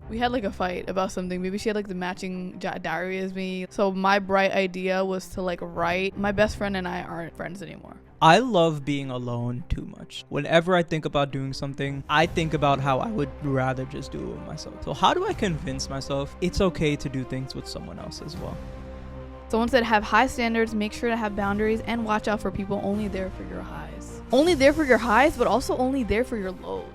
We had like a fight about something. Maybe she had like the matching diary as me. So my bright idea was to like write, my best friend and I aren't friends anymore. I love being alone too much. Whenever I think about doing something, I think about how I would rather just do it with myself. So how do I convince myself it's okay to do things with someone else as well? Someone said have high standards, make sure to have boundaries, and watch out for people only there for your highs. Only there for your highs, but also only there for your lows.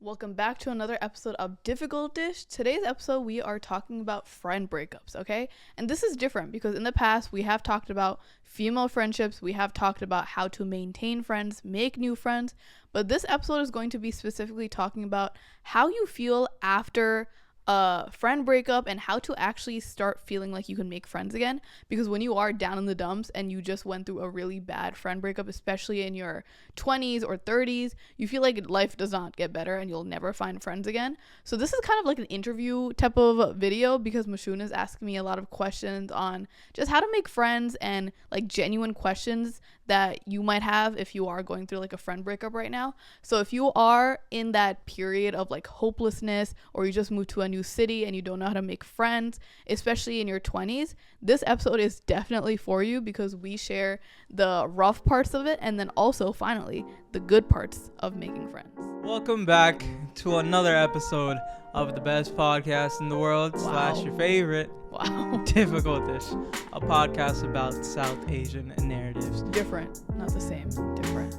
Welcome back to another episode of Difficult Dish. Today's episode, we are talking about friend breakups, okay? And this is different because in the past, we have talked about female friendships. We have talked about how to maintain friends, make new friends. But this episode is going to be specifically talking about how you feel after a friend breakup and how to actually start feeling like you can make friends again. Because when you are down in the dumps and you just went through a really bad friend breakup, especially in your 20s or 30s, you feel like life does not get better and you'll never find friends again. So this is kind of like an interview type of video because Mashun is asking me a lot of questions on just how to make friends and like genuine questions that you might have if you are going through like a friend breakup right now. So if you are in that period of like hopelessness, or you just moved to a new city and you don't know how to make friends, especially in your 20s, this episode is definitely for you because we share the rough parts of it and then also finally the good parts of making friends. Welcome back to another episode of the best podcast in the world / your favorite. Wow. Difficult Dish, a podcast about South Asian narratives. Different, not the same. Different.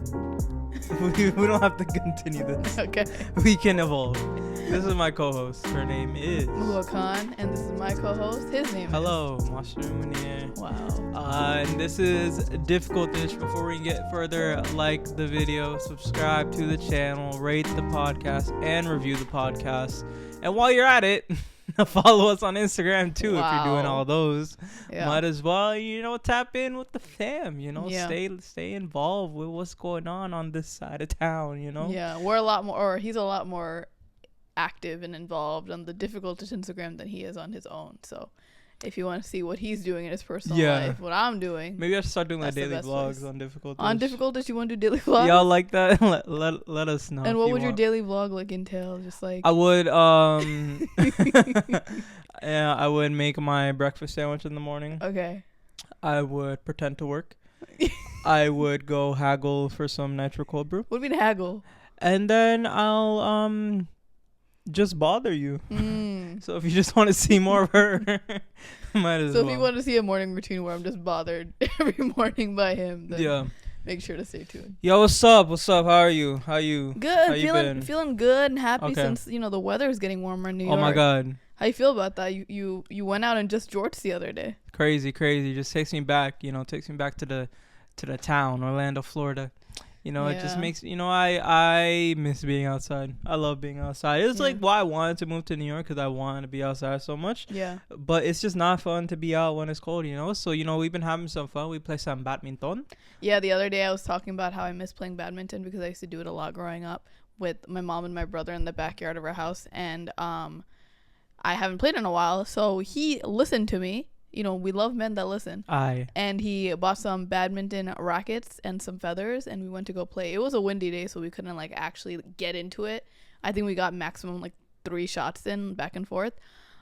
we don't have to continue this. Okay. We can evolve. This is my co-host. Her name is Mahua Khan, and this is my co-host. His name Hello, is Mushroom Munir. Wow. And this is Difficult Dish. Before we get further, like the video, subscribe to the channel, rate the podcast, and review the podcast. And while you're at it, follow us on Instagram too. Wow. If you're doing all those. Yeah. Might as well, tap in with the fam, stay involved with what's going on this side of town, Yeah, we're a lot more, or he's a lot more active and involved on the Difficult Dish Instagram than he is on his own. So if you want to see what he's doing in his personal life, what I'm doing, maybe I should start doing like daily vlogs on Difficult Dish. On Difficult Dish, you want to do daily vlogs? Y'all like that? let us know. And what would your daily vlog like entail? Just like I would yeah, I would make my breakfast sandwich in the morning. Okay. I would pretend to work. I would go haggle for some nitro cold brew. What do you mean haggle? And then I'll just bother you. So if you just want to see more of her, might as well. So if you want to see a morning routine where I'm just bothered every morning by him, then make sure to stay tuned. Yo, what's up? How are you? How you? Good. How feeling good and happy since the weather is getting warmer in New York. Oh my God. How you feel about that? You went out and just jorts the other day. Crazy. Just takes me back. Takes me back to the town, Orlando, Florida. It just makes, I miss being outside. I love being outside. It's like why I wanted to move to New York, because I wanted to be outside so much. Yeah. But it's just not fun to be out when it's cold, So, we've been having some fun. We play some badminton. Yeah, the other day I was talking about how I miss playing badminton because I used to do it a lot growing up with my mom and my brother in the backyard of our house. And I haven't played in a while. So he listened to me. We love men that listen. And he bought some badminton rackets and some feathers, and we went to go play. It was a windy day, so we couldn't actually get into it. I think we got maximum 3 shots in back and forth.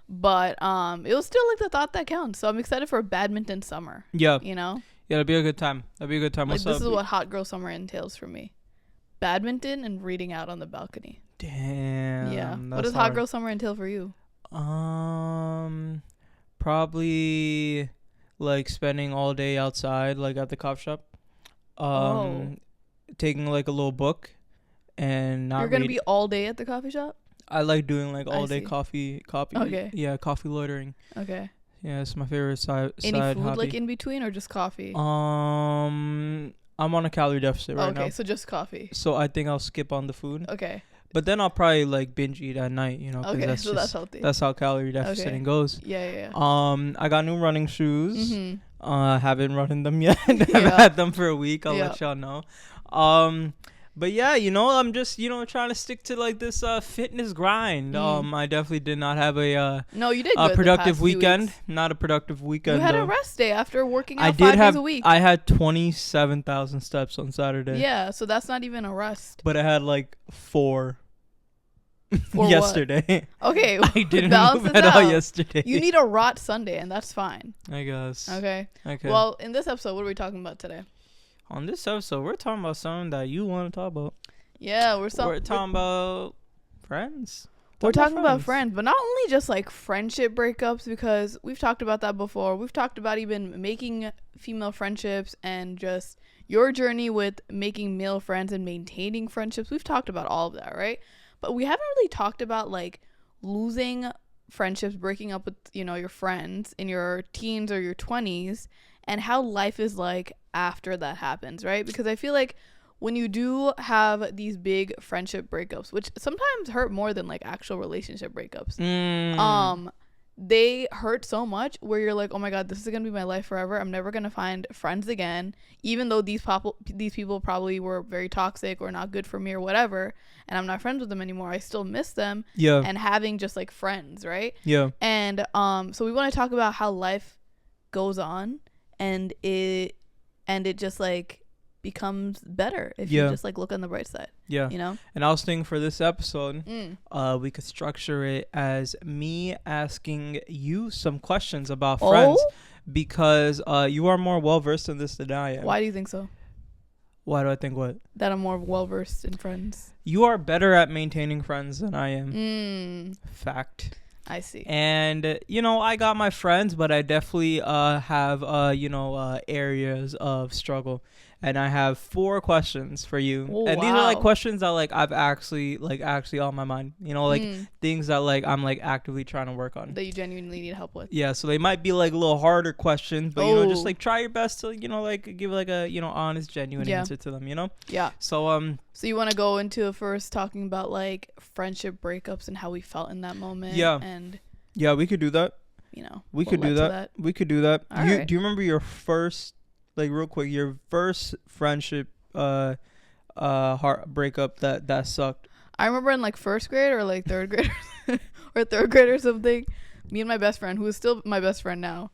But it was still the thought that counts. So I'm excited for badminton summer. Yeah. Yeah, it'll be a good time. This is what hot girl summer entails for me. Badminton and reading out on the balcony. Damn. Yeah. What does hot girl summer entail for you? Probably spending all day outside, at the coffee shop. Taking a little book and not. You're gonna be all day at the coffee shop? I like doing all day coffee. Okay. Yeah, coffee loitering. Okay. Yeah, it's my favorite side. Any food hobby. in between or just coffee? I'm on a calorie deficit right now. Okay, so just coffee. So I think I'll skip on the food. Okay. But then I'll probably binge eat at night, Okay, that's that's healthy. That's how calorie deficiting goes. Yeah. I got new running shoes. Mm-hmm. Haven't run in them yet. I've had them for a week. I'll let y'all know. But yeah, I'm just trying to stick to this fitness grind. I definitely did not have a no, you did a productive weekend. Not a productive weekend. You had a rest day after working out 5 days a week. I had 27,000 steps on Saturday. Yeah, so that's not even a rest. But I had 4. For yesterday. What? Okay. I didn't balance move this at all out. yesterday. You need a rot Sunday, and that's fine. I guess. Okay. Okay. Well, in this episode, what are we talking about today? On this episode, we're talking about something that you want to talk about. Yeah, we're talking about friends. We're talking about friends, but not only just like friendship breakups, because we've talked about that before. We've talked about even making female friendships and just your journey with making male friends and maintaining friendships. We've talked about all of that, right? But we haven't really talked about like losing friendships, breaking up with, your friends in your teens or your 20s, and how life is like after that happens, right? Because I feel like when you do have these big friendship breakups, which sometimes hurt more than like actual relationship breakups, they hurt so much where you're like, oh my god, this is gonna be my life forever. I'm never gonna find friends again, even though these people probably were very toxic or not good for me or whatever, and I'm not friends with them anymore. I still miss them. Yeah. And having just like friends, right? Yeah. And so we want to talk about how life goes on, and it just like becomes better if you just like look on the bright side. Yeah. And I was thinking for this episode, we could structure it as me asking you some questions about friends, because you are more well versed in this than I am. Why do you think so? Why do I think what? That I'm more well versed in friends. You are better at maintaining friends than I am. Fact. I see. And I got my friends, but I definitely have areas of struggle. And I have 4 questions for you. Oh, and these are like questions that like I've actually on my mind. Things that like I'm like actively trying to work on. That you genuinely need help with. Yeah, so they might be like a little harder questions, but just like try your best to like give like a honest, genuine answer to them. Yeah. So So you want to go into first talking about like friendship breakups and how we felt in that moment. Yeah. And yeah, we could do that. We could do that. We could do that. Right. Do you remember your first, like real quick, your first friendship heart breakup that sucked? I remember in like first grade or like third grade or third grade or something, me and my best friend, who is still my best friend now,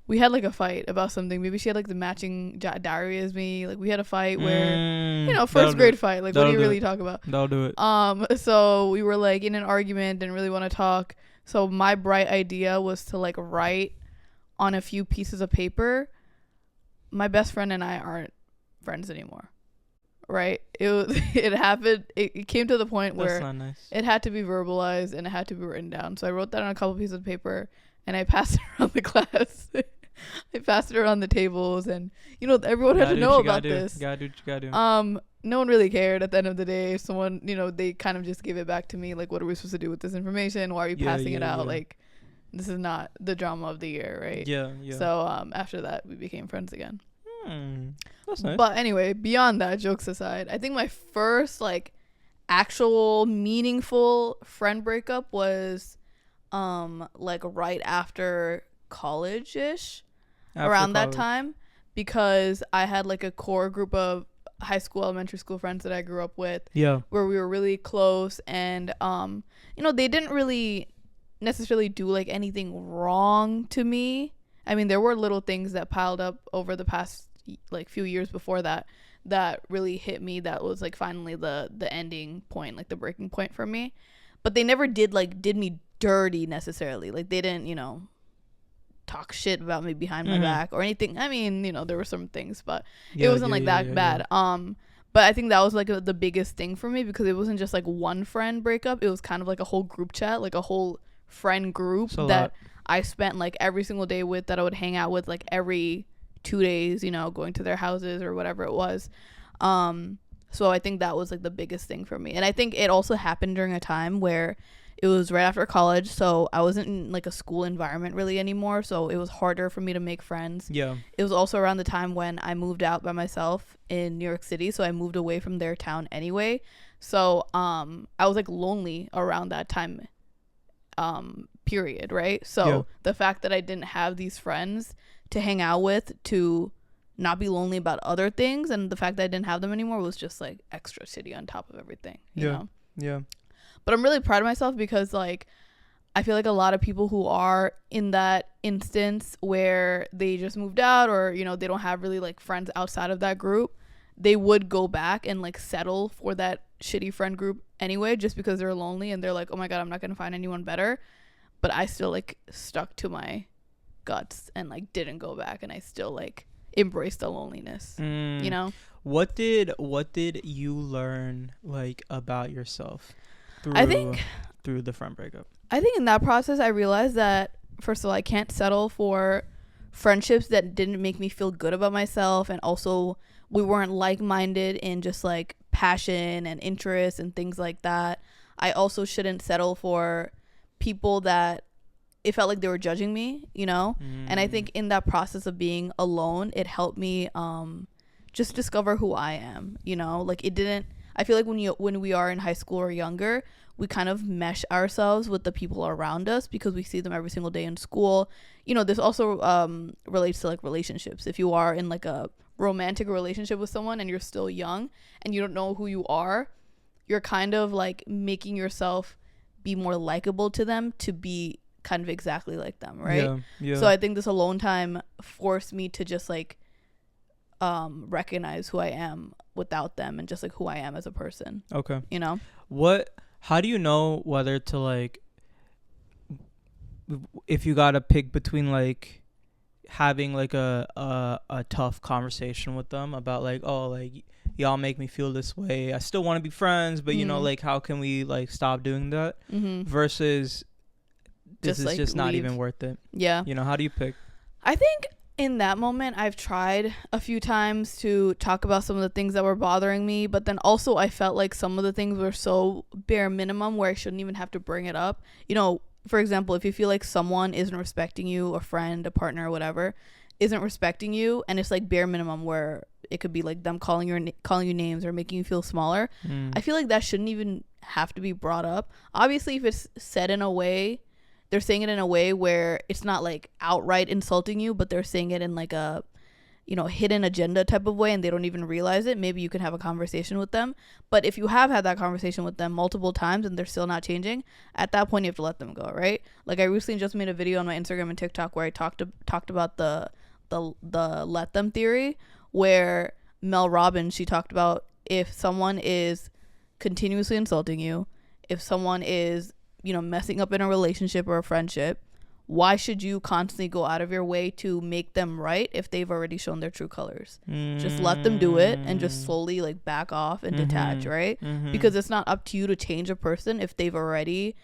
we had like a fight about something. Maybe she had like the matching diary as me. Like we had a fight where, first grade fight. Like what do you really talk about? That'll do it. So we were like in an argument, didn't really want to talk. So my bright idea was to like write on a few pieces of paper, my best friend and I aren't friends anymore. Right? It happened. It came to the point where That's not nice. It had to be verbalized and it had to be written down. So I wrote that on a couple pieces of paper and I passed it around the class. I passed it around the tables, and everyone had to know about this. Gotta do what you gotta do. No one really cared at the end of the day. Someone, they kind of just gave it back to me. Like, what are we supposed to do with this information? Why are you passing it out? Yeah. Like, this is not the drama of the year, right? Yeah. So after that, we became friends again. That's nice. But anyway, beyond that, jokes aside, I think my first like actual meaningful friend breakup was like right after college-ish, around that time, because I had like a core group of high school, elementary school friends that I grew up with, where we were really close, and they didn't really necessarily do like anything wrong to me. I mean, there were little things that piled up over the past like few years before that really hit me. That was like finally the ending point, like the breaking point for me. But they never did me dirty necessarily. Like they didn't talk shit about me behind my back or anything. I mean, there were some things, but it wasn't that bad. But I think that was like the biggest thing for me, because it wasn't just like one friend breakup. It was kind of like a whole group chat, like a whole friend group that I spent like every single day with, that I would hang out with like every 2 days, going to their houses or whatever it was. So I think that was like the biggest thing for me. And I think it also happened during a time where it was right after college, so I wasn't in like a school environment really anymore, so it was harder for me to make friends. Yeah. It was also around the time when I moved out by myself in New York City, so I moved away from their town anyway. So I was like lonely around that time period, right? So the fact that I didn't have these friends to hang out with, to not be lonely about other things, and the fact that I didn't have them anymore was just like extra shitty on top of everything, you know? Yeah. But I'm really proud of myself, because like I feel like a lot of people who are in that instance where they just moved out, or they don't have really like friends outside of that group, they would go back and like settle for that shitty friend group anyway, just because they're lonely and they're like, oh my God, I'm not going to find anyone better. But I still like stuck to my guts and like didn't go back, and I still like embraced the loneliness, you know? What did you learn like about yourself through the friend breakup? I think in that process I realized that, first of all, I can't settle for friendships that didn't make me feel good about myself, and also we weren't like-minded in just like passion and interest and things like that. I also shouldn't settle for people that it felt like they were judging me, you know? And I think in that process of being alone, it helped me just discover who I am, you know? Like it didn't, I feel like when we are in high school or younger, we kind of mesh ourselves with the people around us because we see them every single day in school. You know, this also relates to like relationships. If you are in like a romantic relationship with someone and you're still young and you don't know who you are, you're kind of like making yourself be more likable to them to be kind of exactly like them, right? Yeah. So I think this alone time forced me to just like recognize who I am without them and just like who I am as a person. Okay. You know? How do you know whether to like, if you gotta pick between like having like a tough conversation with them about like, oh, like y'all make me feel this way, I still want to be friends, but you know, like how can we like stop doing that, versus this is like just not even worth it? Yeah. You know, how do you pick? I think in that moment I've tried a few times to talk about some of the things that were bothering me, but then also I felt like some of the things were so bare minimum where I shouldn't even have to bring it up. You know, for example, if you feel like someone isn't respecting you, a friend, a partner, whatever, isn't respecting you, and it's like bare minimum where it could be like them calling you names or making you feel smaller, I feel like that shouldn't even have to be brought up. Obviously, if it's said in a way, they're saying it in a way where it's not like outright insulting you, but they're saying it in like a, you know, hidden agenda type of way and they don't even realize it. Maybe you can have a conversation with them. But if you have had that conversation with them multiple times and they're still not changing, at that point you have to let them go, right? Like I recently just made a video on my Instagram and TikTok where I talked about the let them theory, where Mel Robbins, she talked about if someone is continuously insulting you, if someone is, you know, messing up in a relationship or a friendship, why should you constantly go out of your way to make them right if they've already shown their true colors? Just let them do it and just slowly like back off and detach, right? Because it's not up to you to change a person if they've already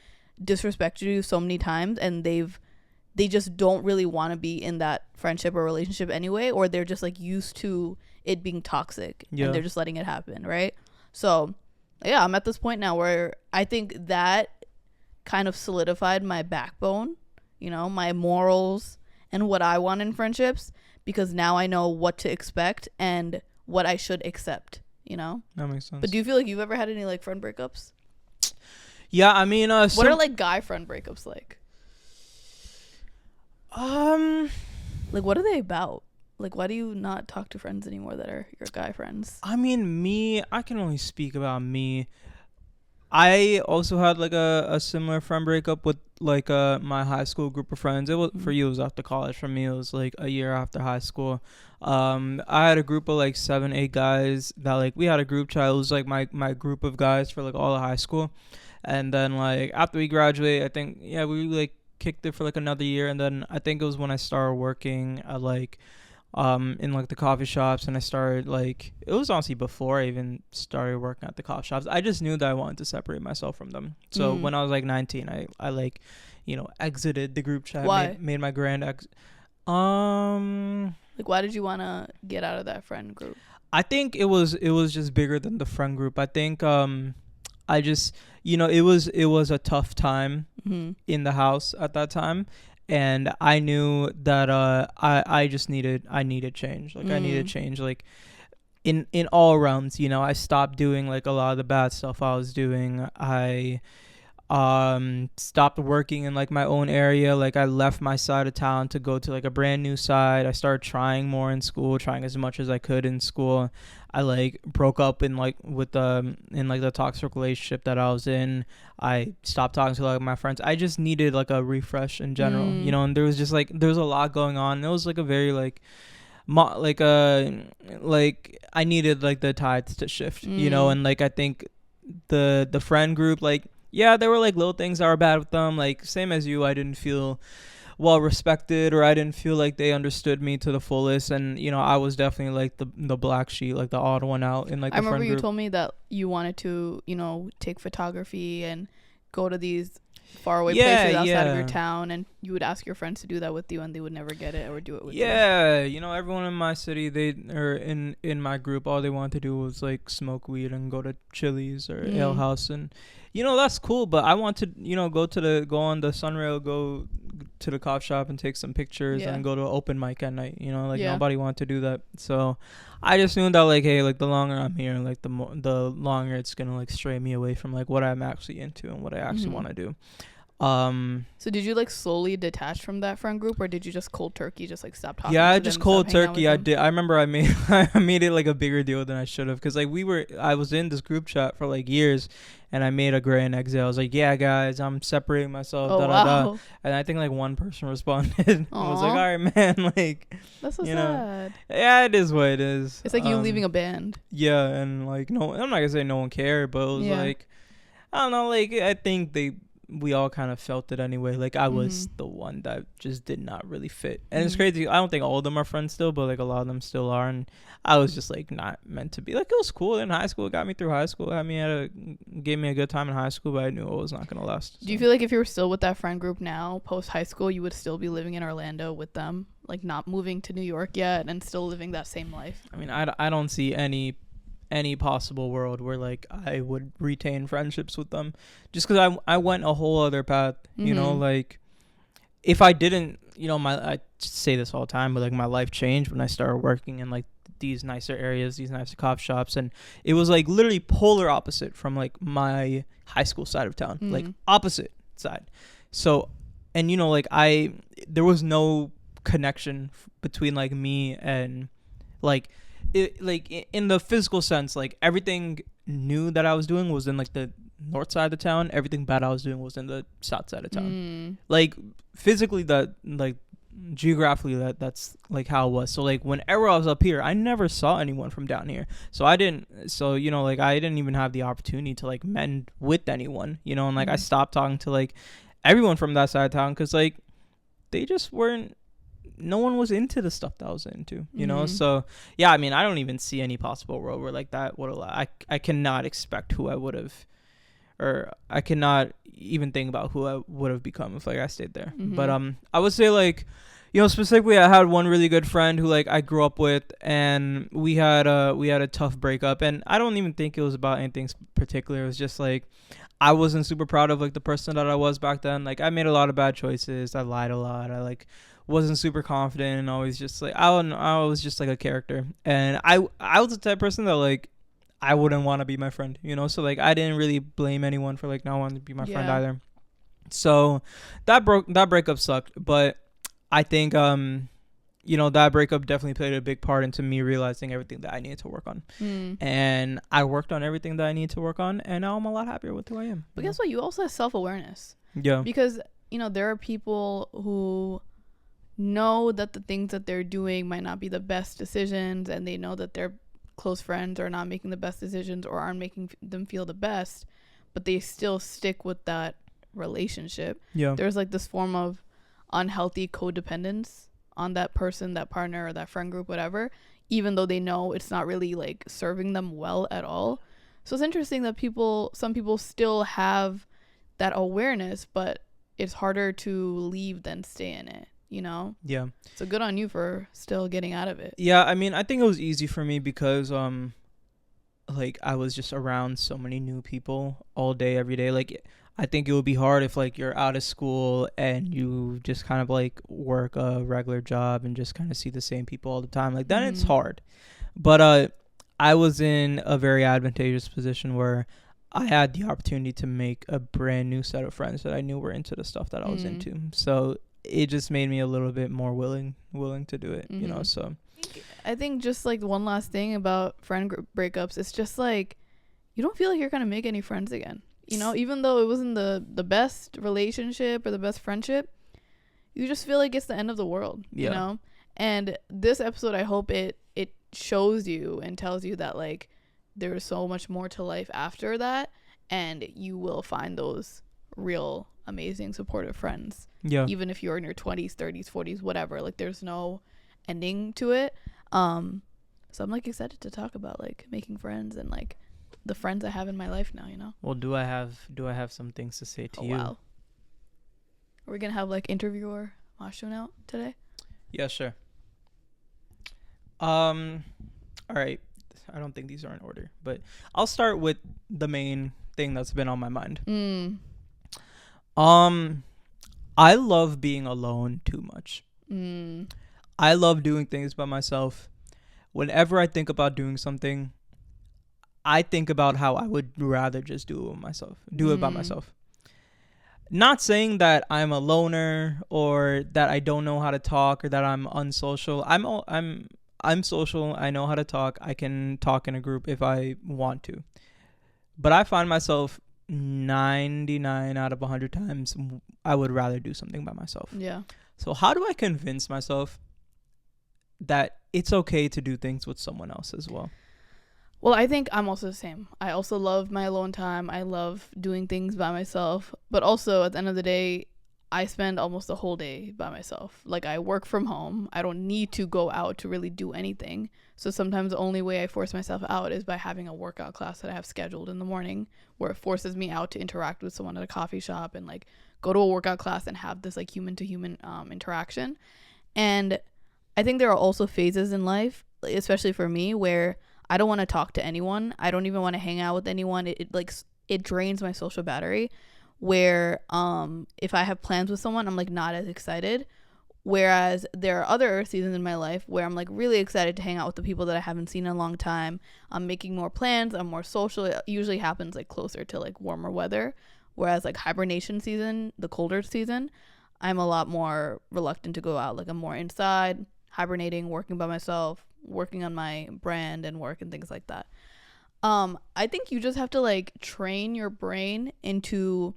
disrespected you so many times and they just don't really want to be in that friendship or relationship anyway, or they're just like used to it being toxic and they're just letting it happen, right? So yeah, I'm at this point now where I think that kind of solidified my backbone, you know, my morals and what I want in friendships, because now I know what to expect and what I should accept, you know? That makes sense. But do you feel like you've ever had any like friend breakups? Yeah, I mean, what are like guy friend breakups like? Like what are they about? Like why do you not talk to friends anymore that are your guy friends? I mean, I can only speak about me. I also had like a similar friend breakup with like my high school group of friends. It was for you, it was after college. For me, it was like a year after high school. I had a group of like 7-8 guys that like we had a group chat. It was like my group of guys for like all of high school. And then like after we graduated, I think we like kicked it for like another year. And then I think it was when I started working at like in like the coffee shops, and I started like, it was honestly before I even started working at the coffee shops. I just knew that I wanted to separate myself from them. So when I was like 19, I like, you know, exited the group chat. Why? Made my grand exit. Like why did you want to get out of that friend group? I think it was just bigger than the friend group. I think I just, you know, it was a tough time in the house at that time. And I knew that I needed change. Like I needed change, like in all realms. You know, I stopped doing like a lot of the bad stuff I was doing. I stopped working in like my own area. Like I left my side of town to go to like a brand new side. I started trying more in school, trying as much as I could in school. I like broke up in like with in like the toxic relationship that I was in. I stopped talking to like my friends. I just needed like a refresh in general, you know. And there was just like there was a lot going on. It was like a very like like I needed like the tides to shift, you know. And like I think the friend group, like, yeah, there were like little things that were bad with them. Like, same as you, I didn't feel well respected, or I didn't feel like they understood me to the fullest. And I was definitely like the black sheep, like the odd one out in like I the remember friend you group. told me that you wanted to, take photography and go to these faraway places outside of your town, and you would ask your friends to do that with you, and they would never get it or do it with you. Everyone in my city, in my group, all they wanted to do was like smoke weed and go to Chili's or Ale House, and that's cool. But I want to go on the Sunrail, go to the coffee shop and take some pictures and go to an open mic at night. Nobody wanted to do that. So I just knew that, like, hey, like the longer I'm here, like the longer it's gonna like stray me away from like what I'm actually into and what I actually want to do. So did you like slowly detach from that friend group, or did you just cold turkey just like stop talking? Yeah, to I them just and cold stop hanging out turkey. with I them? did. I remember I made it like a bigger deal than I should have, because like I was in this group chat for like years, and I made a grand exit. I was like, yeah, guys, I'm separating myself. Wow. And I think like one person responded and was like, Aw. all right, man, like, That's so you know, sad. yeah, it is what it is. It's like you leaving a band. Yeah, and like, no, I'm not gonna say no one cared, but it was like, I don't know, like, I think we all kind of felt it anyway. Like, I was the one that just did not really fit. And it's crazy. I don't think all of them are friends still, but like a lot of them still are. And I was just like not meant to be. Like, it was cool in high school. It got me through high school. Gave me a good time in high school, but I knew it was not going to last. So. Do you feel like if you were still with that friend group now, post high school, you would still be living in Orlando with them? Like, not moving to New York yet and still living that same life? I mean, I don't see any possible world where like I would retain friendships with them, just because I went a whole other path. Like, if I didn't, I say this all the time, but like my life changed when I started working in like these nicer areas, these nicer coffee shops, and it was like literally polar opposite from like my high school side of town, like opposite side. So, and like there was no connection between like me and like it, like in the physical sense, like everything new that I was doing was in like the north side of the town. Everything bad I was doing was in the south side of town. Like physically, that like geographically, that's like how it was. So like whenever I was up here, I never saw anyone from down here. So I didn't even have the opportunity to like mend with anyone, and like I stopped talking to like everyone from that side of town, because like they just weren't, no one was into the stuff that I was into, so yeah, I mean, I don't even see any possible world where like that would allow. I cannot expect who I would have, or I cannot even think about who I would have become if like I stayed there. But I would say like, specifically, I had one really good friend who like I grew up with, and we had a tough breakup, and I don't even think it was about anything particular. It was just like I wasn't super proud of like the person that I was back then. Like, I made a lot of bad choices. I lied a lot. I like wasn't super confident, and always just like I was just like a character, and I was the type of person that like I wouldn't want to be my friend, so like I didn't really blame anyone for like not wanting to be my friend either. So that breakup sucked, but I think that breakup definitely played a big part into me realizing everything that I needed to work on. And I worked on everything that I needed to work on, and now I'm a lot happier with who I am. But guess what? You also have self-awareness. Yeah. Because, there are people who know that the things that they're doing might not be the best decisions, and they know that their close friends are not making the best decisions or aren't making them feel the best, but they still stick with that relationship. Yeah. There's like this form of unhealthy codependence on that person, that partner, or that friend group, whatever, even though they know it's not really like serving them well at all. So it's interesting that some people still have that awareness, but it's harder to leave than stay in it, Yeah. So good on you for still getting out of it. Yeah, I mean, I think it was easy for me because like I was just around so many new people all day, every day. Like, I think it would be hard if like you're out of school and you just kind of like work a regular job and just kind of see the same people all the time. Like, then it's hard. But I was in a very advantageous position where I had the opportunity to make a brand new set of friends that I knew were into the stuff that I was into. So it just made me a little bit more willing to do it, so. I think just like one last thing about friend breakups, it's just like you don't feel like you're going to make any friends again. Even though it wasn't the best relationship or the best friendship, you just feel like it's the end of the world, And this episode, I hope it shows you and tells you that like there's so much more to life after that, and you will find those real amazing supportive friends. Yeah. Even if you're in your 20s, 30s, 40s, whatever. Like, there's no ending to it. So I'm like excited to talk about like making friends and like the friends I have in my life now, you know. Well, do I have some things to say to you? Wow. Are we gonna have like interviewer Mashun out today? Yeah, sure. All right. I don't think these are in order, but I'll start with the main thing that's been on my mind. I love being alone too much. I love doing things by myself. Whenever I think about doing something, I think about how I would rather just do it by myself. Not saying that I'm a loner or that I don't know how to talk or that I'm unsocial. I'm social. I know how to talk. I can talk in a group if I want to. But I find myself 99 out of 100 times I would rather do something by myself. Yeah. So how do I convince myself that it's okay to do things with someone else as well? Well, I think I'm also the same. I also love my alone time. I love doing things by myself. But also, at the end of the day, I spend almost the whole day by myself. Like, I work from home. I don't need to go out to really do anything. So sometimes the only way I force myself out is by having a workout class that I have scheduled in the morning, where it forces me out to interact with someone at a coffee shop and like go to a workout class and have this like human to human interaction. And I think there are also phases in life, especially for me, where I don't want to talk to anyone. I don't even want to hang out with anyone. It drains my social battery, where if I have plans with someone, I'm like not as excited. Whereas there are other seasons in my life where I'm like really excited to hang out with the people that I haven't seen in a long time. I'm making more plans. I'm more social. It usually happens like closer to like warmer weather. Whereas like hibernation season, the colder season, I'm a lot more reluctant to go out. Like I'm more inside, hibernating, working by myself, working on my brand and work and things like that. I think you just have to like train your brain into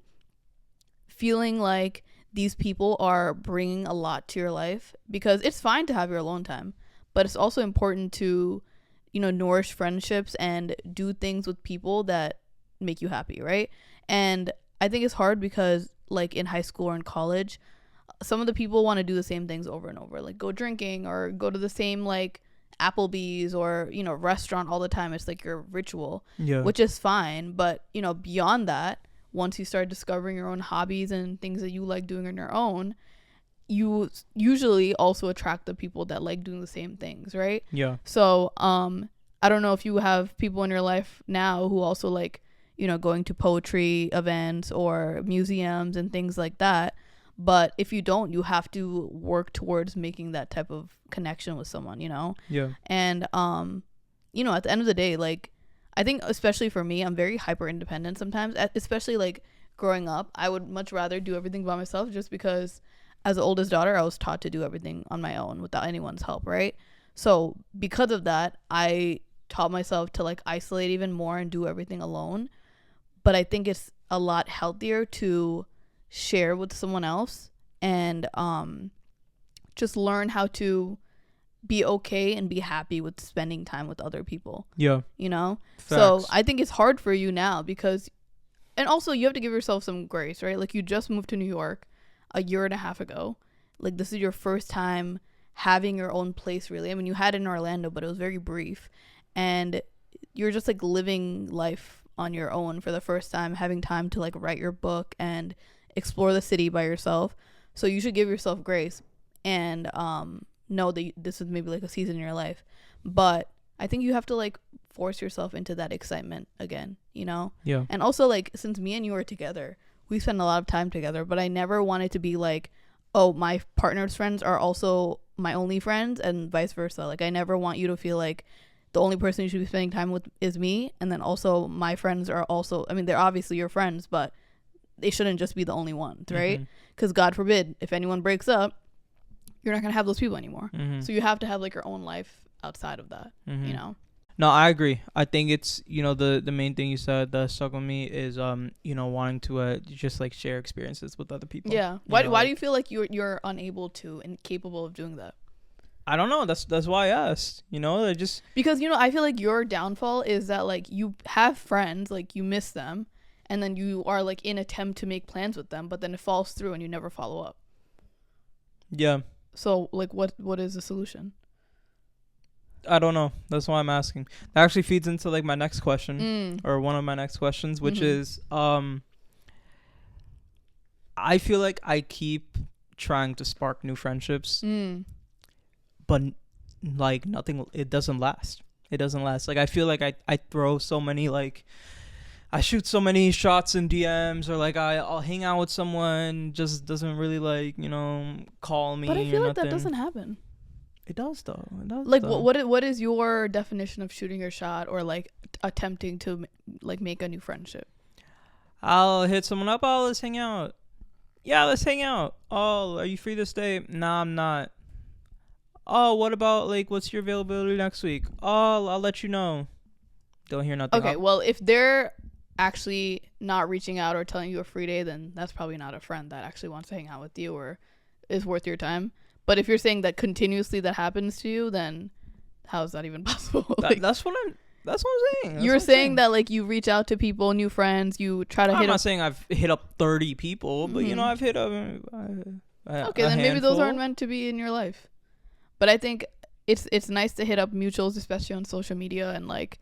feeling like these people are bringing a lot to your life, because it's fine to have your alone time, but it's also important to, you know, nourish friendships and do things with people that make you happy, right? And I think it's hard because like in high school or in college, some of the people want to do the same things over and over, like go drinking or go to the same like Applebee's or, you know, restaurant all the time. It's like your ritual, which is fine. But, you know, beyond that, once you start discovering your own hobbies and things that you like doing on your own, you usually also attract the people that like doing the same things, right? Yeah. So I don't know if you have people in your life now who also like, you know, going to poetry events or museums and things like that. But if you don't, you have to work towards making that type of connection with someone, you know? Yeah. And, you know, at the end of the day, like, I think especially for me, I'm very hyper independent sometimes, especially like growing up. I would much rather do everything by myself, just because as the oldest daughter, I was taught to do everything on my own without anyone's help, right? So because of that, I taught myself to like isolate even more and do everything alone. But I think it's a lot healthier to share with someone else and just learn how to be okay and be happy with spending time with other people. Yeah. You know? Facts. So I think it's hard for you now because, and also you have to give yourself some grace, right? Like you just moved to New York a year and a half ago. Like this is your first time having your own place, really. I mean, you had it in Orlando, but it was very brief. And you're just like living life on your own for the first time, having time to like write your book and explore the city by yourself. So you should give yourself grace and know that this is maybe like a season in your life. But I think you have to like force yourself into that excitement again, you know? Yeah. And also like since me and you are together, we spend a lot of time together, but I never wanted to be like, oh, my partner's friends are also my only friends and vice versa. Like I never want you to feel like the only person you should be spending time with is me, and then also my friends are also, I mean, they're obviously your friends, but they shouldn't just be the only ones, right? Because God forbid, if anyone breaks up, you're not going to have those people anymore. So you have to have like your own life outside of that, you know? No, I agree. I think it's, you know, the main thing you said that stuck with me is, you know, wanting to just like share experiences with other people. Yeah. Why do you feel like you're unable to and capable of doing that? I don't know. That's why I asked, you know, because, you know, I feel like your downfall is that like you have friends, like you miss them. and then you are like in attempt to make plans with them, but then it falls through and you never follow up. Yeah. So like what is the solution? I don't know. That's why I'm asking. That actually feeds into like my next question, or one of my next questions, which is I feel like I keep trying to spark new friendships, but like nothing. It doesn't last. It doesn't last. Like I feel like I throw so many like. I shoot so many shots in DMs, or like I'll hang out with someone, just doesn't really like, you know, call me. But I feel or like nothing. that doesn't happen. It does though. It does. Like though. what is your definition of shooting your shot, or like attempting to like make a new friendship? I'll hit someone up. Oh, let's hang out. Yeah, let's hang out. Oh, are you free this day? Nah, I'm not. Oh, what about like what's your availability next week? Oh, I'll let you know. Don't hear nothing. Okay, well, if they're actually not reaching out or telling you a free day, then that's probably not a friend that actually wants to hang out with you or is worth your time. But if you're saying that continuously that happens to you, then how is that even possible? That's what I'm saying. You're saying that like you reach out to people, new friends, you try to hit. I'm not saying I've hit up 30 people, but you know I've hit up. Okay, then maybe those aren't meant to be in your life. But I think it's nice to hit up mutuals, especially on social media, and like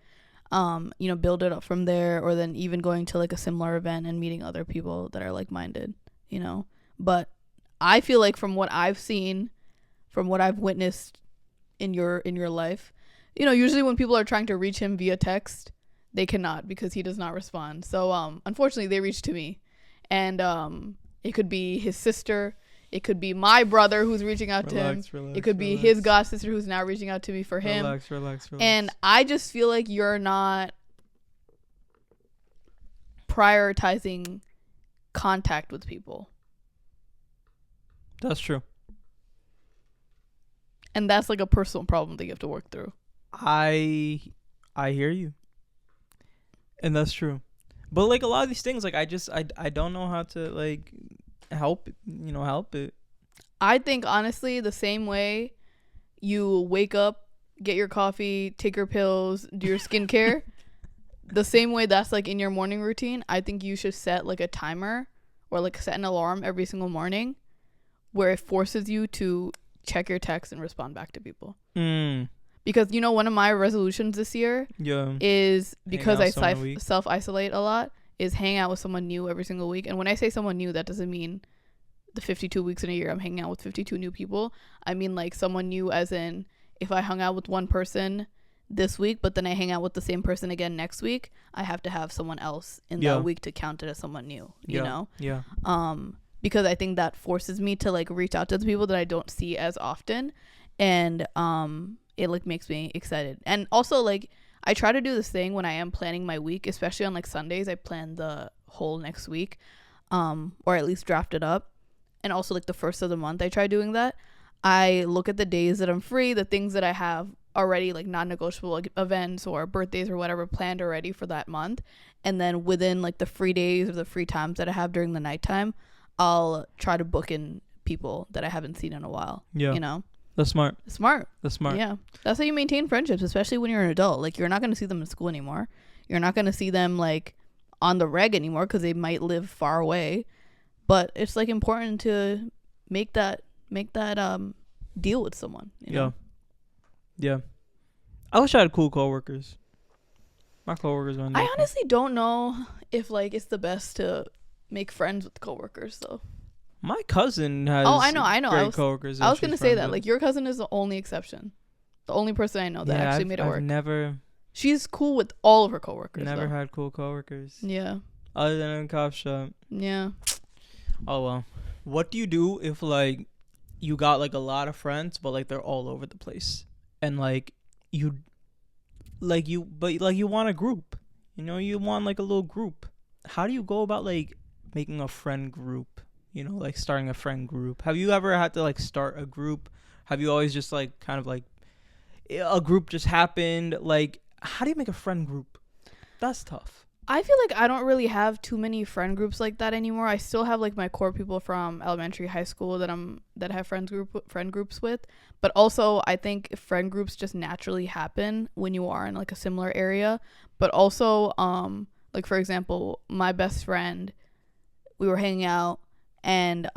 you know, build it up from there, or then even going to like a similar event and meeting other people that are like-minded, you know. But I feel like from what I've seen, from what I've witnessed in your life, you know, usually when people are trying to reach him via text, they cannot because he does not respond. So unfortunately they reach to me, and it could be his sister, it could be my brother who's reaching out to him. It could be his god sister who's now reaching out to me for him. Relax. And I just feel like you're not prioritizing contact with people. That's true. And that's like a personal problem that you have to work through. I hear you. And that's true. But like a lot of these things, like I don't know how to like help it. I think honestly the same way you wake up, get your coffee, take your pills, do your skincare, the same way that's like in your morning routine, I think you should set like a timer or like set an alarm every single morning where it forces you to check your text and respond back to people. Because you know, one of my resolutions this year is, because I self-isolate a lot, is hang out with someone new every single week. And when I say someone new, that doesn't mean the 52 weeks in a year I'm hanging out with 52 new people. I mean like someone new as in, if I hung out with one person this week but then I hang out with the same person again next week, I have to have someone else in that week to count it as someone new, you know? Because I think that forces me to like reach out to the people that I don't see as often, and it like makes me excited. And also like I try to do this thing when I am planning my week, especially on like Sundays. I plan the whole next week, or at least draft it up. And also like the first of the month, I try doing that. I look at the days that I'm free, the things that I have already like non-negotiable like events or birthdays or whatever planned already for that month. And then within like the free days or the free times that I have during the nighttime, I'll try to book in people that I haven't seen in a while. Yeah. You know? That's smart. Yeah. That's how you maintain friendships, especially when you're an adult. Like, you're not going to see them in school anymore. You're not going to see them, like, on the reg anymore because they might live far away. But it's, like, important to make that deal with someone. You know? Yeah. I wish I had cool coworkers. My coworkers are. I honestly don't know if, like, it's the best to make friends with coworkers, though. My cousin has great coworkers. I was going to say that. Like, your cousin is the only exception. The only person I know that actually made it work. She's cool with all of her coworkers. Never had cool coworkers. Yeah. Other than in a cop shop. Yeah. Oh, well. What do you do if, like, you got, like, a lot of friends, but, like, they're all over the place? And, like, you want a group. You know, you want, like, a little group. How do you go about, like, making a friend group? You know, like starting a friend group. Have you ever had to like start a group? Have you always just like kind of like a group just happened? Like, how do you make a friend group? That's tough. I feel like I don't really have too many friend groups like that anymore. I still have like my core people from elementary, high school that I have friend groups with. But also I think friend groups just naturally happen when you are in like a similar area. But also Like, for example, my best friend, we were hanging out, and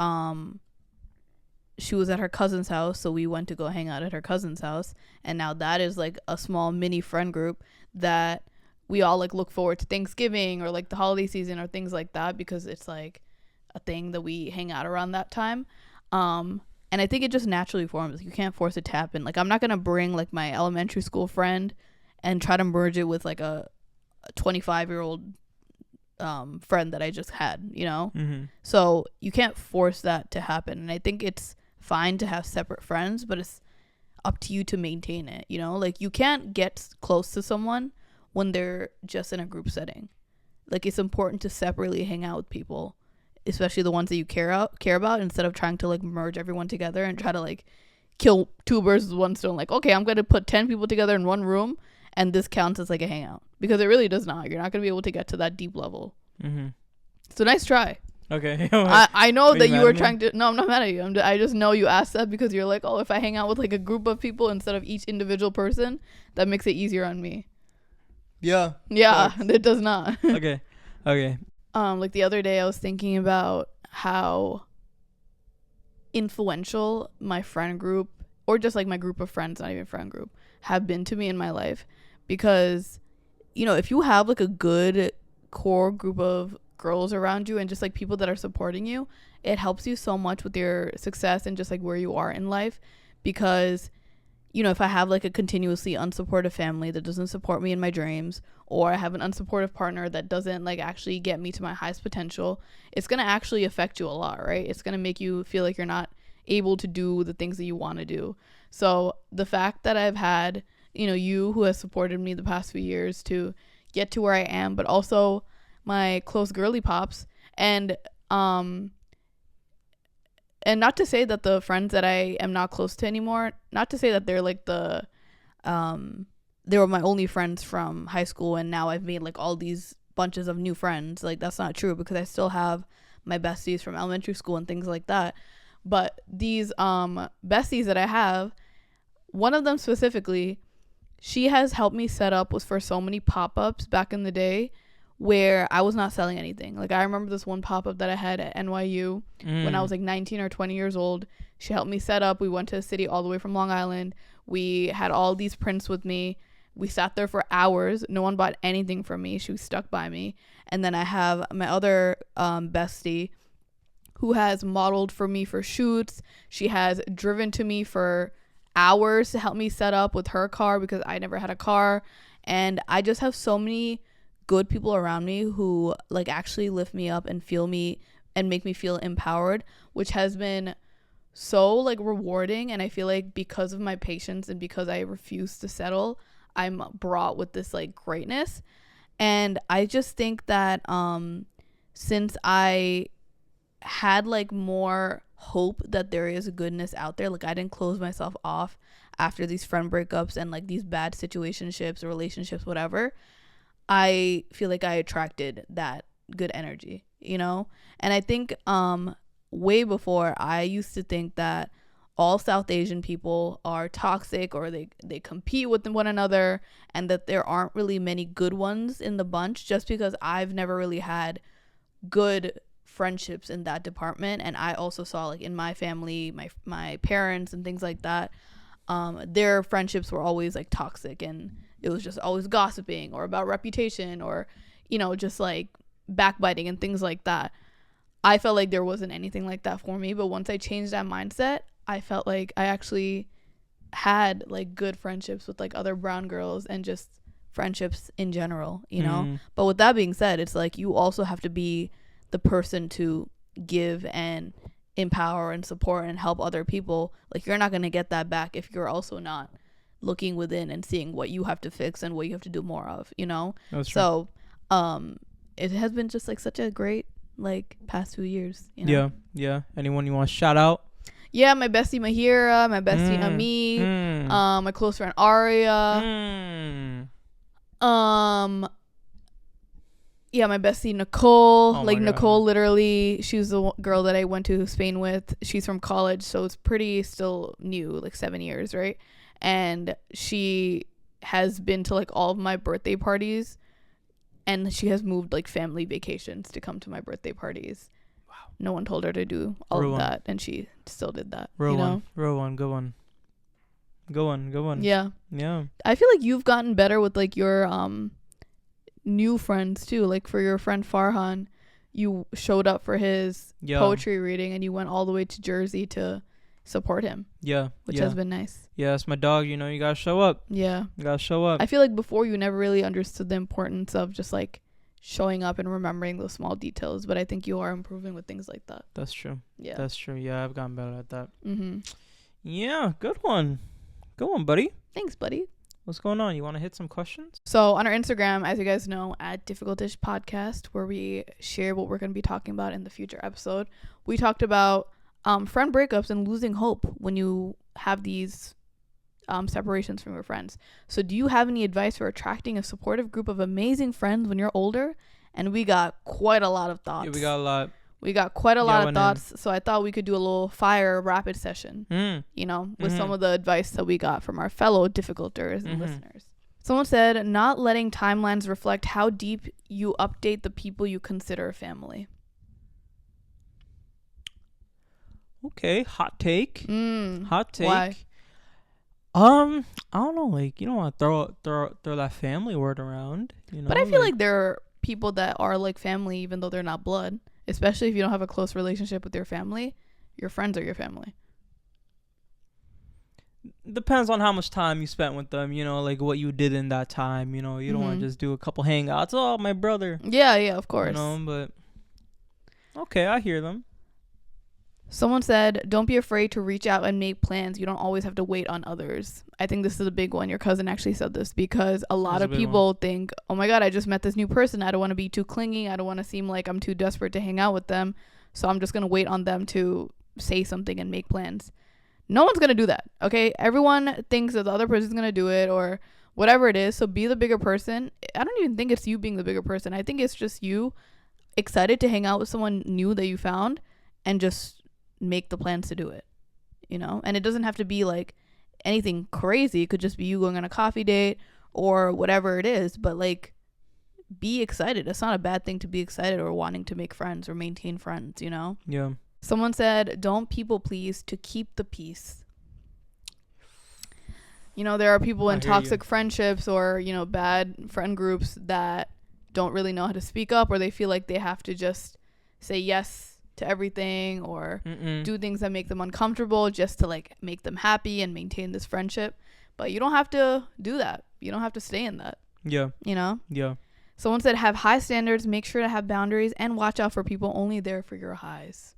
she was at her cousin's house, so we went to go hang out at her cousin's house, and now that is like a small mini friend group that we all like look forward to Thanksgiving or like the holiday season or things like that, because it's like a thing that we hang out around that time. And I think it just naturally forms. You can't force it to happen. Like, I'm not gonna bring like my elementary school friend and try to merge it with like a 25-year-old friend that I just had, you know? Mm-hmm. So you can't force that to happen. And I think it's fine to have separate friends, but it's up to you to maintain it, you know? Like, you can't get close to someone when they're just in a group setting. Like, it's important to separately hang out with people, especially the ones that you care about, instead of trying to like merge everyone together and try to like kill two birds with one stone. Like, okay, I'm going to put 10 people together in one room and this counts as like a hangout, because it really does not. You're not going to be able to get to that deep level. Mm-hmm. So nice try. Okay. I know that you were trying to. to. No, I'm not mad at you. I just know you asked that because you're like, oh, if I hang out with like a group of people instead of each individual person, that makes it easier on me. Yeah. Yeah, it does not. Okay. Like the other day I was thinking about how influential my friend group, or just like my group of friends, not even friend group, have been to me in my life. Because, you know, if you have like a good core group of girls around you and just like people that are supporting you, it helps you so much with your success and just like where you are in life. Because, you know, if I have like a continuously unsupportive family that doesn't support me in my dreams, or I have an unsupportive partner that doesn't like actually get me to my highest potential, it's going to actually affect you a lot, right? It's going to make you feel like you're not able to do the things that you want to do. So the fact that I've had, you know, you who has supported me the past few years to get to where I am, but also my close girly pops, and not to say that the friends that I am not close to anymore, not to say that they're like they were my only friends from high school and now I've made like all these bunches of new friends. Like, that's not true, because I still have my besties from elementary school and things like that. But these besties that I have, one of them specifically, she has helped me set up for so many pop-ups back in the day where I was not selling anything. Like, I remember this one pop-up that I had at NYU when I was like 19 or 20 years old. She helped me set up. We went to a city all the way from Long Island. We had all these prints with me. We sat there for hours. No one bought anything from me. She was stuck by me. And then I have my other bestie who has modeled for me for shoots. She has driven to me for hours to help me set up with her car because I never had a car. And I just have so many good people around me who like actually lift me up and feel me and make me feel empowered, which has been so like rewarding. And I feel like because of my patience and because I refuse to settle, I'm brought with this like greatness. And I just think that since I had like more hope that there is goodness out there, like I didn't close myself off after these friend breakups and like these bad situationships or relationships, whatever, I feel like I attracted that good energy, you know? And I think way before, I used to think that all South Asian people are toxic or they compete with one another, and that there aren't really many good ones in the bunch, just because I've never really had good friendships in that department. And I also saw like in my family, my parents and things like that, their friendships were always like toxic, and it was just always gossiping or about reputation or, you know, just like backbiting and things like that. I felt like there wasn't anything like that for me, but once I changed that mindset, I felt like I actually had like good friendships with like other brown girls and just friendships in general, you know? But with that being said, it's like you also have to be the person to give and empower and support and help other people. Like, you're not going to get that back if you're also not looking within and seeing what you have to fix and what you have to do more of, you know? That's true. So it has been just like such a great like past few years, you know? Yeah. Anyone you want to shout out? Yeah, my bestie Mahira, my bestie Ami, my close friend Aria, yeah, my bestie Nicole. Oh like my Nicole, God. Literally, she's the girl that I went to Spain with. She's from college, so it's pretty still new, like 7 years, right? And she has been to like all of my birthday parties And she has moved like family vacations to come to my birthday parties. Wow. No one told her to do all of that, and she still did that. Real one. Go on. Yeah. I feel like you've gotten better with like your new friends too. Like for your friend Farhan, you showed up for his poetry reading, and you went all the way to Jersey to support him. Which has been nice. It's my dog. You gotta show up. You gotta show up. I feel like before you never really understood the importance of just like showing up and remembering those small details, but I think you are improving with things like that. That's true. Yeah, that's true. I've gotten better at that. Good one, buddy. Thanks, buddy. What's going on? You want to hit some questions? So on our Instagram, as you guys know, at Difficultish Podcast, where we share what we're going to be talking about in the future episode, we talked about friend breakups and losing hope when you have these separations from your friends. So do you have any advice for attracting a supportive group of amazing friends when you're older? And we got quite a lot of thoughts. We got a lot. We got quite a lot of thoughts. So I thought we could do a little fire rapid session, with some of the advice that we got from our fellow difficulters and listeners. Someone said, not letting timelines reflect how deep you update the people you consider family. Okay, hot take. Why? I don't know, like you don't want to throw that family word around, But I feel like there are people that are like family even though they're not blood, especially if you don't have a close relationship with your family. Your friends are your family. Depends on how much time you spent with them, like what you did in that time, you don't want to just do a couple hangouts. Oh, my brother. Yeah, of course. But okay, I hear them. Someone said, don't be afraid to reach out and make plans. You don't always have to wait on others. I think this is a big one. Your cousin actually said this because a lot of people think, oh my God, I just met this new person. I don't want to be too clingy. I don't want to seem like I'm too desperate to hang out with them. So I'm just going to wait on them to say something and make plans. No one's going to do that. Okay. Everyone thinks that the other person's going to do it or whatever it is. So be the bigger person. I don't even think it's you being the bigger person. I think it's just you excited to hang out with someone new that you found and just make the plans to do it, and it doesn't have to be like anything crazy. It could just be you going on a coffee date or whatever it is, but like be excited. It's not a bad thing to be excited or wanting to make friends or maintain friends. Someone said, don't people please to keep the peace. There are people in toxic friendships or bad friend groups that don't really know how to speak up, or they feel like they have to just say yes to everything or do things that make them uncomfortable just to like make them happy and maintain this friendship. But you don't have to do that. You don't have to stay in that. Someone said, have high standards, make sure to have boundaries, and watch out for people only there for your highs.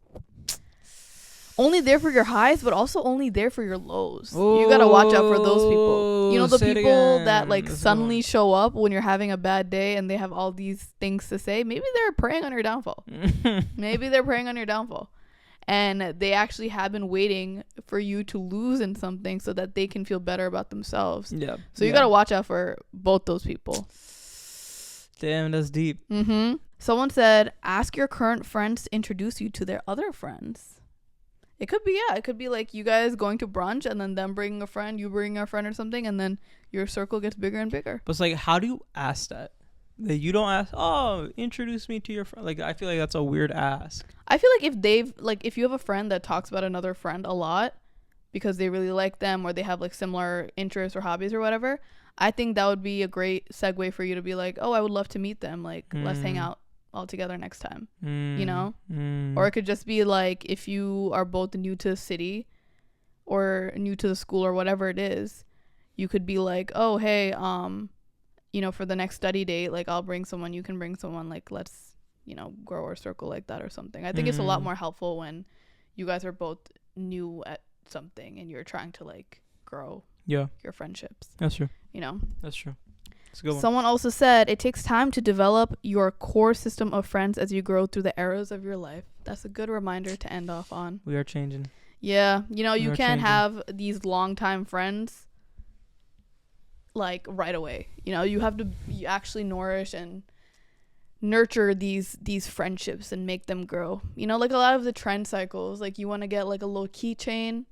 Only there for your highs, but also only there for your lows. You gotta watch out for those people. The people that like suddenly show up when you're having a bad day and they have all these things to say. Maybe they're preying on your downfall. And they actually have been waiting for you to lose in something so that they can feel better about themselves. So you gotta watch out for both those people. Damn, that's deep. Someone said, ask your current friends to introduce you to their other friends. It could be like you guys going to brunch and then them bringing a friend, you bringing a friend or something, and then your circle gets bigger and bigger. But it's like, how do you ask that? That you don't ask, oh, introduce me to your friend. Like, I feel like that's a weird ask. I feel like if you have a friend that talks about another friend a lot because they really like them or they have like similar interests or hobbies or whatever, I think that would be a great segue for you to be like, oh, I would love to meet them. Like, let's hang out all together next time, or it could just be like if you are both new to the city or new to the school or whatever it is, you could be like, oh hey, for the next study date, like I'll bring someone, you can bring someone, like let's grow our circle like that or something. I think it's a lot more helpful when you guys are both new at something and you're trying to like grow your friendships. That's true. That's true. Someone also said it takes time to develop your core system of friends as you grow through the eras of your life. That's a good reminder to end off on. We are changing. Yeah. You can't have these longtime friends like right away. You have to actually nourish and nurture these friendships and make them grow. Like a lot of the trend cycles, like you want to get like a little keychain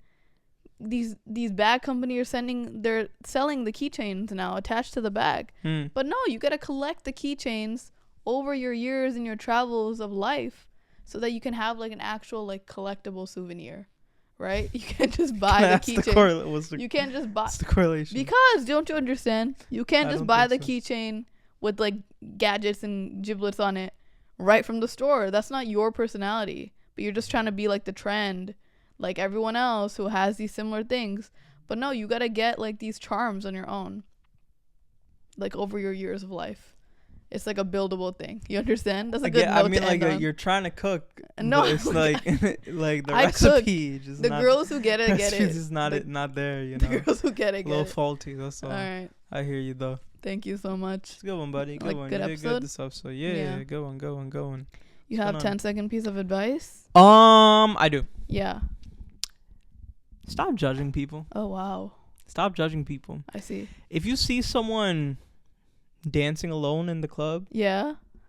these bag companies they're selling the keychains now attached to the bag. But no, you gotta collect the keychains over your years and your travels of life so that you can have like an actual like collectible souvenir, right? You can't just buy the keychain. You can't just buy. What's the correlation? Because don't you understand? You can't just buy the keychain with like gadgets and giblets on it right from the store. That's not your personality. But you're just trying to be like the trend, like everyone else who has these similar things. But no, you gotta get like these charms on your own, like over your years of life. It's like a buildable thing. You understand? That's a good note to end on. You're trying to cook. No, but it's like like the recipe. Just the girls who get it get it. It's just not there. You know. The girls who get it get it. A little faulty. That's all. All right. I hear you though. Thank you so much. It's a good one, buddy. Good one. Good you episode? did good this episode. Yeah. Good one. You have 10-second piece of advice? I do. Yeah. Stop judging people. Oh, wow. Stop judging people. I see. If you see someone dancing alone in the club,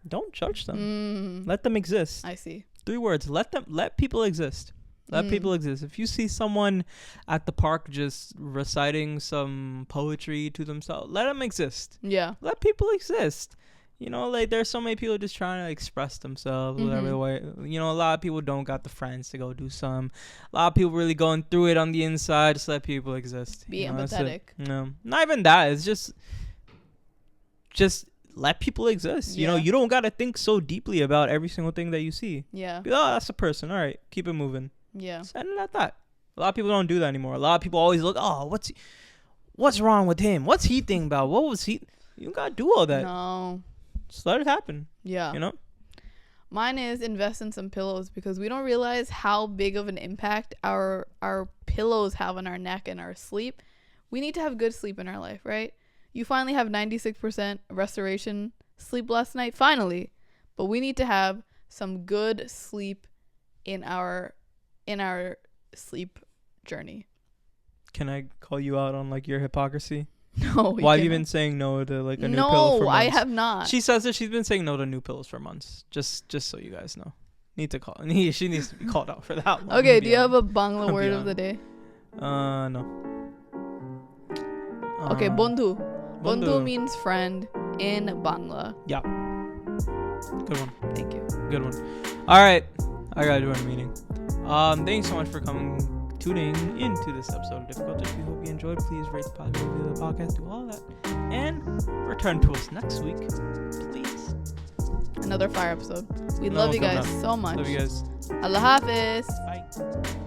don't judge them. Let them exist. I see. 3 words. Let people exist. Let people exist. If you see someone at the park just reciting some poetry to themselves, let them exist. Yeah. Let people exist. You know, like there's so many people just trying to express themselves, whatever way. You know, a lot of people don't got the friends to go do some. A lot of people really going through it on the inside. Just let people exist. Be empathetic. No, not even that. It's just let people exist. You know, you don't got to think so deeply about every single thing that you see. Yeah. Be like, oh, that's a person. All right, keep it moving. Yeah. Just end it at that. A lot of people don't do that anymore. A lot of people always look, oh, what's wrong with him? What's he thinking about? What was he? You don't got to do all that. No. Just let it happen. Yeah. You know? Mine is invest in some pillows because we don't realize how big of an impact our pillows have on our neck and our sleep. We need to have good sleep in our life, right? You finally have 96% restoration sleep last night, finally. But we need to have some good sleep in our sleep journey. Can I call you out on like your hypocrisy? No. Why have you been saying no to like a new pillow for months? No, I have not. She says that she's been saying no to new pillows for months. Just so you guys know. She needs to be called out for that one. Okay, do you have a Bangla word of the day? No. Okay, Bondhu. Bondhu means friend in Bangla. Yeah. Good one. Thank you. Good one. All right. I gotta do a meeting. Thanks so much for tuning into this episode of Difficult Dish. We hope you enjoyed. Please rate the podcast, review the podcast, do all that, and return to us next week, please. Another fire episode. We love you guys so much. Love you guys. Allah Hafiz. Bye.